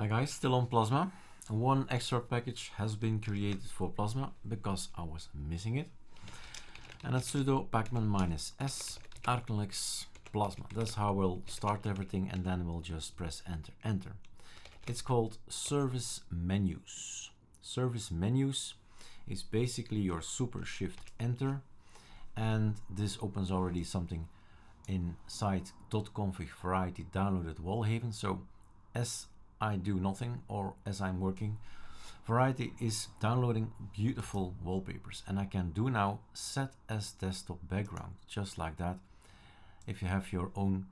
Hi guys, still on Plasma. One extra package has been created for Plasma because I was missing it. And it's sudo pacman -s ArcoLinux Plasma. That's how we'll start everything, and then we'll just press enter. It's called service menus. Service menus is basically your super shift enter, and this opens already something inside .config variety downloaded wallhaven. So as I do nothing, or as I'm working, Variety is downloading beautiful wallpapers, and I can do now set as desktop background, just like that. If you have your own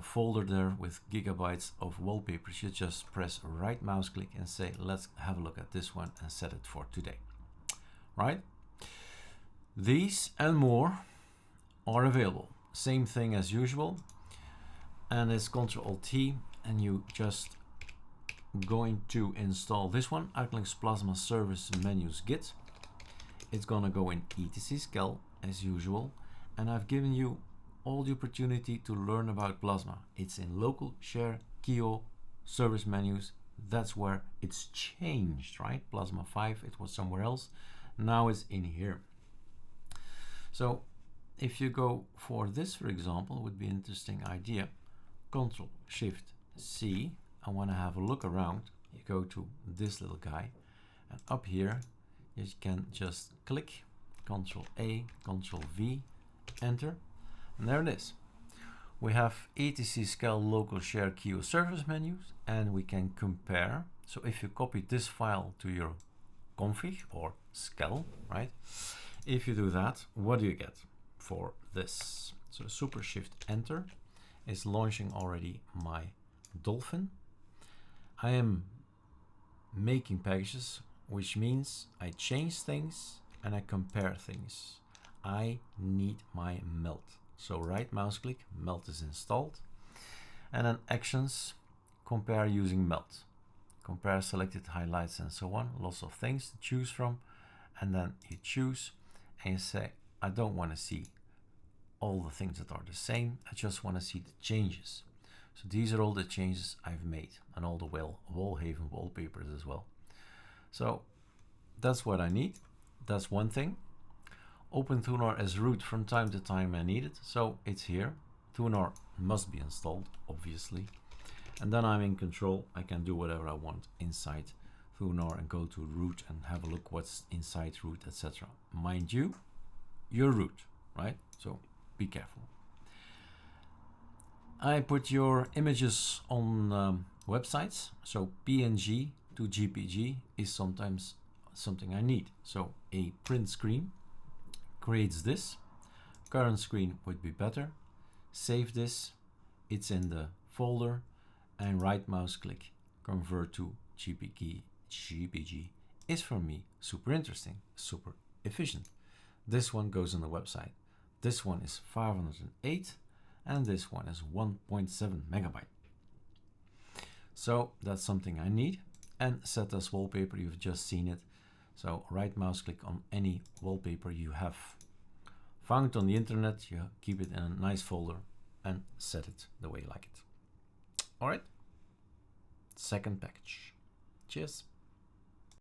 folder there with gigabytes of wallpapers, you just press right mouse click and say, let's have a look at this one and set it for today. Right? These and more are available. Same thing as usual, and it's Ctrl-T, and you just going to install this one, arcolinux-plasma-servicemenus-git. It's gonna go in etc skel as usual, and I've given you all the opportunity to learn about Plasma. It's in local share kio service menus. That's where it's changed, right? Plasma 5, it was somewhere else. Now it's in here. So if you go for this, for example, would be an interesting idea. Ctrl-Shift-C. I want to have a look around. You go to this little guy, and up here you can just click Ctrl-A, Ctrl-V, enter, and there it is. We have etc skel local share kio service menus, and we can compare. So if you copy this file to your config or skel, right? If you do that, what do you get for this? So super shift enter is launching already my Dolphin. I am making packages, which means I change things and I compare things. I need my meld. So right mouse click, meld is installed. And then actions, compare using meld. Compare selected highlights and so on. Lots of things to choose from. And then you choose and you say, I don't want to see all the things that are the same. I just want to see the changes. So these are all the changes I've made, and all the wallhaven wallpapers as well. So that's what I need. That's one thing. Open thunar as root from time to time I need it. So it's here. Thunar must be installed, obviously. And then I'm in control. I can do whatever I want inside thunar and go to root and have a look what's inside root, etc. Mind you, your root, right? So be careful. I put your images on websites, so PNG to GPG is sometimes something I need. So a print screen creates this. Current screen would be better. Save this, it's in the folder, and right mouse click, convert to GPG. GPG is for me super interesting, super efficient. This one goes on the website. This one is 508. And this one is 1.7 megabyte. So that's something I need. And set as wallpaper, you've just seen it. So right mouse click on any wallpaper you have found on the internet, you keep it in a nice folder and set it the way you like it. All right, second package. Cheers.